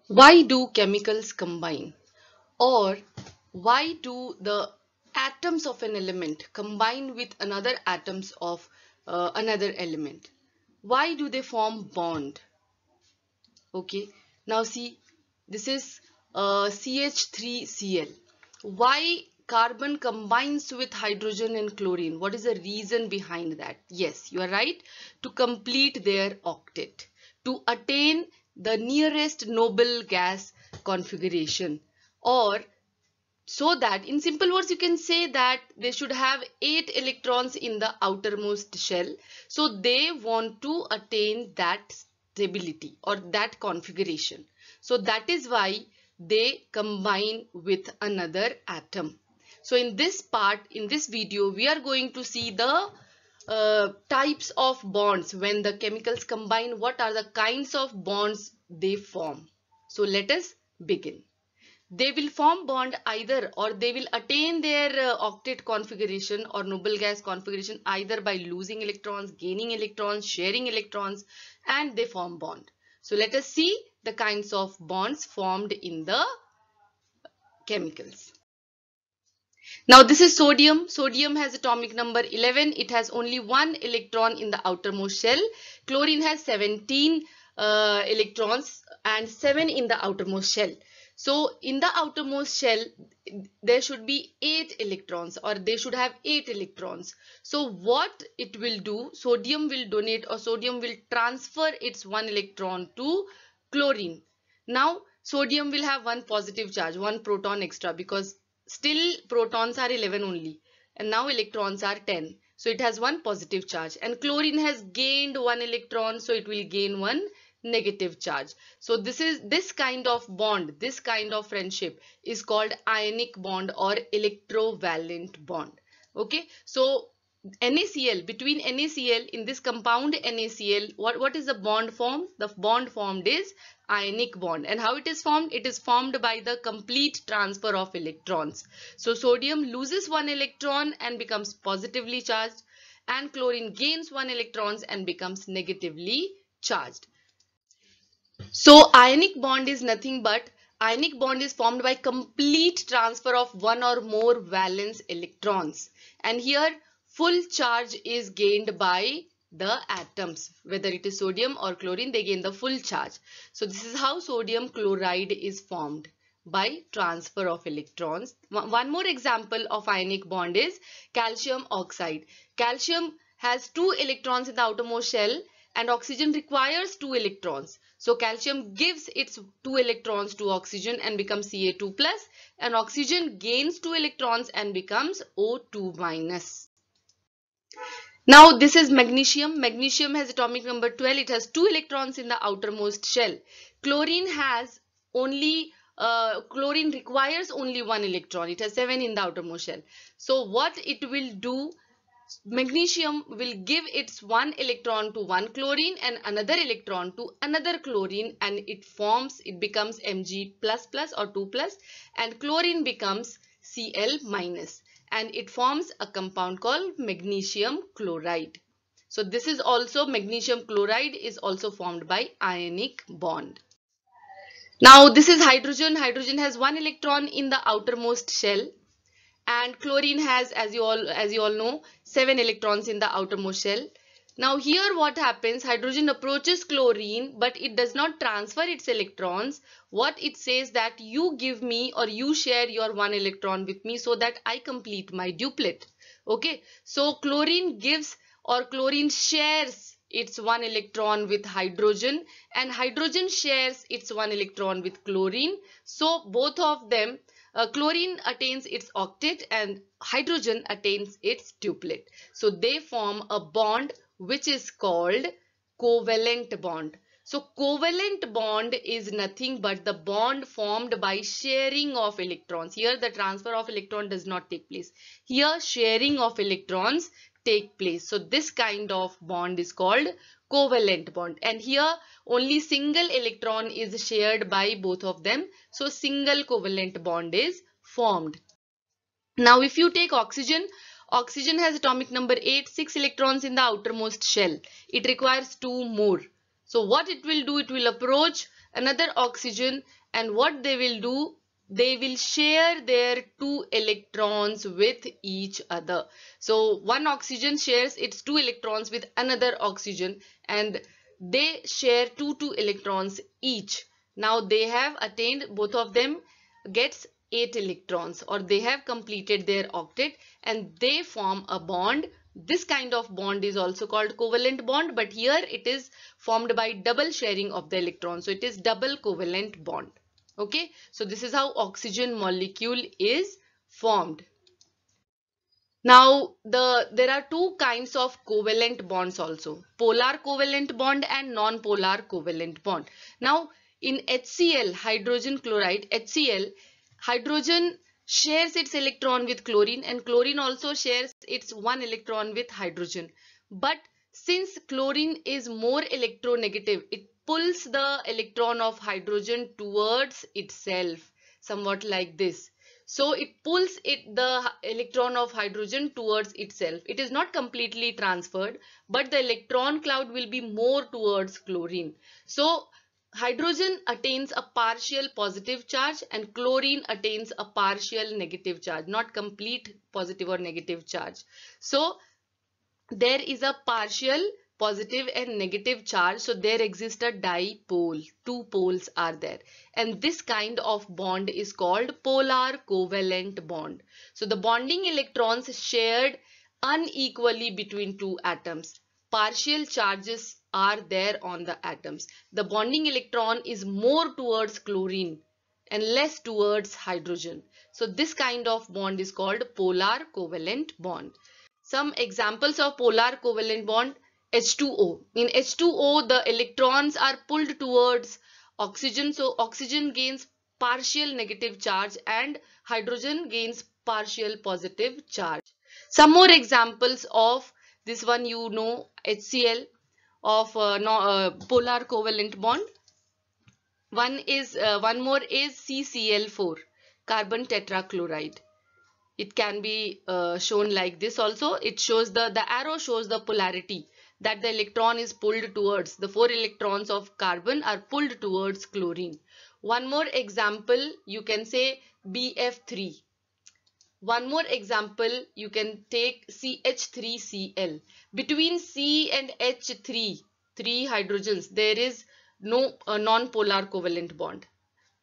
Why do chemicals combine? Or why do the atoms of an element combine with another atoms of another element? Why do they form bond? Okay, now see, this is CH3Cl. Why carbon combines with hydrogen and chlorine? What is the reason behind that? Yes, you are right. To complete their octet, to attain the nearest noble gas configuration, or so that in simple words you can say that they should have 8 electrons in the outermost shell, so they want to attain that stability or that configuration. So that is why they combine with another atom. So in this part, in this video, we are going to see the types of bonds. When the chemicals combine, what are the kinds of bonds they form? So let us begin. They will form bond either, or they will attain their octet configuration or noble gas configuration either by losing electrons, gaining electrons, sharing electrons, and they form bond. So let us see the kinds of bonds formed in the chemicals. Now this is sodium. Sodium has atomic number 11. It has only one electron in the outermost shell. Chlorine has 17 electrons and 7 in the outermost shell. So in the outermost shell, there should be 8 electrons, or they should have 8 electrons. So what it will do, sodium will donate, or sodium will transfer its 1 electron to chlorine. Now sodium will have one positive charge, one proton extra, because still protons are 11 only, and now electrons are 10. So it has one positive charge, and chlorine has gained one electron, so it will gain one negative charge. So this kind of bond, this kind of friendship is called ionic bond or electrovalent bond. Okay, so NaCl, between NaCl, in this compound NaCl, what is the bond formed? The bond formed is ionic bond. And how it is formed? It is formed by the complete transfer of electrons. So sodium loses one electron and becomes positively charged, and chlorine gains one electron and becomes negatively charged. So ionic bond is nothing but, ionic bond is formed by complete transfer of one or more valence electrons. And here full charge is gained by the atoms. Whether it is sodium or chlorine, they gain the full charge. So this is how sodium chloride is formed, by transfer of electrons. One more example of ionic bond is calcium oxide. Calcium has 2 electrons in the outermost shell, and oxygen requires 2 electrons. So calcium gives its 2 electrons to oxygen and becomes Ca2 plus, and oxygen gains 2 electrons and becomes O2 minus. Now this is magnesium. Magnesium has atomic number 12. It has 2 electrons in the outermost shell. Chlorine has only chlorine requires only 1 electron. It has 7 in the outermost shell. So what it will do, magnesium will give its 1 electron to one chlorine and another electron to another chlorine, and it becomes Mg++ or 2+, and chlorine becomes Cl-, and it forms a compound called magnesium chloride. So this is also, magnesium chloride is also formed by ionic bond. Now this is hydrogen. Hydrogen has 1 electron in the outermost shell, and chlorine has, as you all know, 7 electrons in the outermost shell. Now here what happens, hydrogen approaches chlorine, but it does not transfer its electrons. What it says that you give me, or you share your 1 electron with me so that I complete my duplet. Okay, so chlorine gives, or chlorine shares its 1 electron with hydrogen, and hydrogen shares its 1 electron with chlorine. So both of them, chlorine attains its octet and hydrogen attains its duplet. So they form a bond which is called covalent bond. So covalent bond is nothing but the bond formed by sharing of electrons. Here the transfer of electron does not take place. Here sharing of electrons take place. So this kind of bond is called covalent bond, and here only single electron is shared by both of them. So single covalent bond is formed. Now if you take oxygen, oxygen has atomic number 8, 6 electrons in the outermost shell. It requires 2 more. So what it will do, it will approach another oxygen, and what they will do, they will share their 2 electrons with each other. So one oxygen shares its 2 electrons with another oxygen, and they share two electrons each. Now they have attained, both of them gets 8 electrons, or they have completed their octet, and they form a bond. This kind of bond is also called covalent bond, but here it is formed by double sharing of the electrons. So it is double covalent bond. Okay, so this is how oxygen molecule is formed. Now there are two kinds of covalent bonds also, polar covalent bond and non-polar covalent bond. Now in HCl, hydrogen chloride, HCl, hydrogen shares its electron with chlorine, and chlorine also shares its 1 electron with hydrogen. But since chlorine is more electronegative, it pulls the electron of hydrogen towards itself, somewhat like this. So it pulls the electron of hydrogen towards itself. It is not completely transferred, but the electron cloud will be more towards chlorine. So hydrogen attains a partial positive charge and chlorine attains a partial negative charge, not complete positive or negative charge. So there is a partial positive and negative charge, so there exists a dipole. Two poles are there, and this kind of bond is called polar covalent bond. So the bonding electrons shared unequally between two atoms. Partial charges are there on the atoms. The bonding electron is more towards chlorine and less towards hydrogen. So this kind of bond is called polar covalent bond. Some examples of polar covalent bond: H2O. In H2O, the electrons are pulled towards oxygen, so oxygen gains partial negative charge and hydrogen gains partial positive charge. Some more examples of this one, HCl, of polar covalent bond. One more is CCl4, carbon tetrachloride. It can be shown like this also. It shows the arrow shows the polarity, that the electron is pulled towards, the 4 electrons of carbon are pulled towards chlorine. One more example, you can say BF3. One more example, you can take CH3Cl. Between C and H3, three hydrogens, there is no non-polar covalent bond.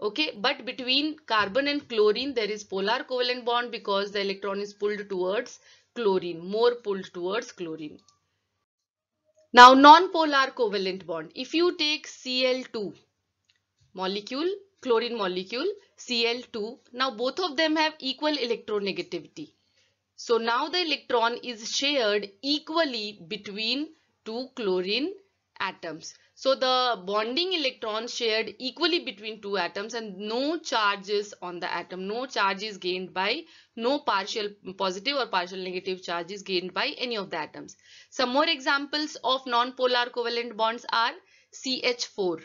Okay, but between carbon and chlorine there is polar covalent bond, because the electron is pulled towards chlorine, more pulled towards chlorine. Now non-polar covalent bond, if you take Cl2 molecule, chlorine molecule, Cl2, now both of them have equal electronegativity. So now the electron is shared equally between two chlorine atoms. So the bonding electron shared equally between two atoms, and no charges on the atom. No charge is gained by, no partial positive or partial negative charge is gained by any of the atoms. Some more examples of non-polar covalent bonds are CH4.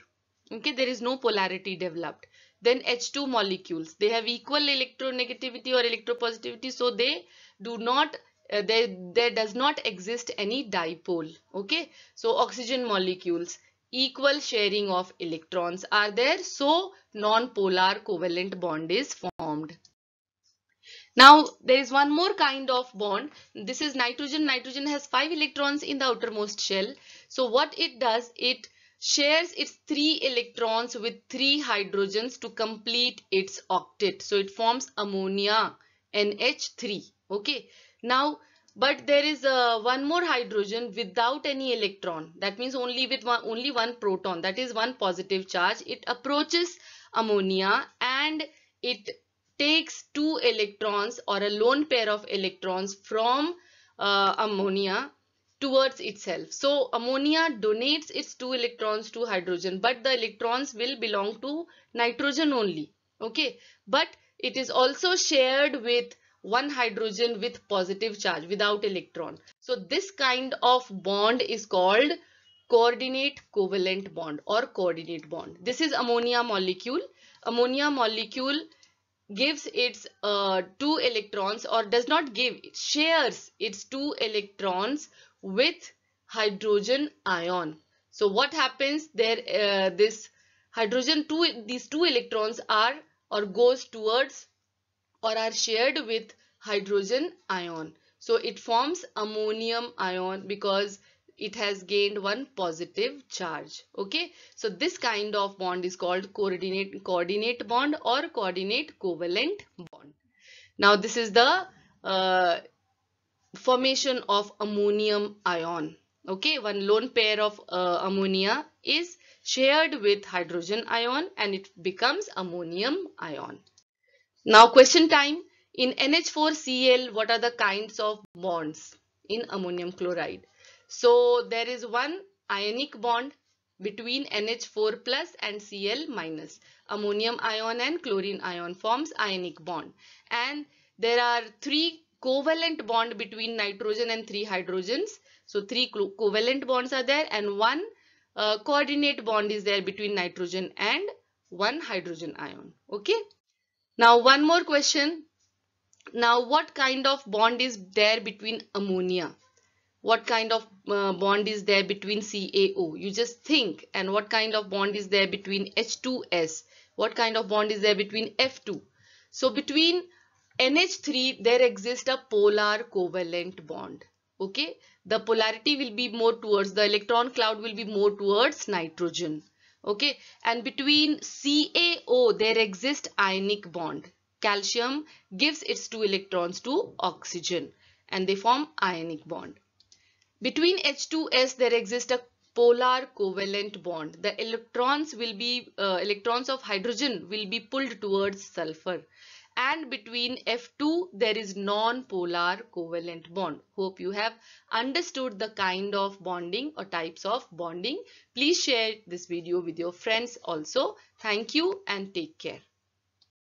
Okay, there is no polarity developed. Then H2 molecules, they have equal electronegativity or electropositivity, so they do not there does not exist any dipole. Okay, so oxygen molecules, equal sharing of electrons are there, so non-polar covalent bond is formed. Now there is one more kind of bond. This is nitrogen. Nitrogen has 5 electrons in the outermost shell. So what it does, it shares its 3 electrons with 3 hydrogens to complete its octet. So it forms ammonia, NH3. Okay. Now, but there is one more hydrogen without any electron. That means only with only one proton. That is one positive charge. It approaches ammonia and it takes 2 electrons or a lone pair of electrons from ammonia towards itself. So ammonia donates its 2 electrons to hydrogen, but the electrons will belong to nitrogen only. Okay, but it is also shared with one hydrogen with positive charge without electron. So this kind of bond is called coordinate covalent bond or coordinate bond. This is ammonia molecule. Ammonia molecule gives its 2 electrons, or does not give, it shares its 2 electrons with hydrogen ion. So what happens there, this these two electrons are or goes towards or are shared with hydrogen ion. So it forms ammonium ion because it has gained one positive charge. Okay, so this kind of bond is called coordinate bond or coordinate covalent bond. Now this is the uh, formation of ammonium ion. Okay, one lone pair of ammonia is shared with hydrogen ion and it becomes ammonium ion. Now question time. In NH4Cl, what are the kinds of bonds in ammonium chloride? So there is one ionic bond between NH4 plus and Cl minus. Ammonium ion and chlorine ion forms ionic bond. And there are three covalent bond between nitrogen and three hydrogens. So three covalent bonds are there and one coordinate bond is there between nitrogen and one hydrogen ion. Okay. Now one more question. Now what kind of bond is there between ammonia? What kind of bond is there between CaO? You just think. And what kind of bond is there between H2S? What kind of bond is there between F2? So between NH3 there exists a polar covalent bond. Okay, the polarity will be more towards, the electron cloud will be more towards nitrogen. Okay, and between CaO there exists ionic bond. Calcium gives its two electrons to oxygen and they form ionic bond. Between H2S there exists a polar covalent bond. The electrons will be electrons of hydrogen will be pulled towards sulfur. And between F2 there is non-polar covalent bond. Hope you have understood the kind of bonding or types of bonding. Please share this video with your friends also. Thank you and take care.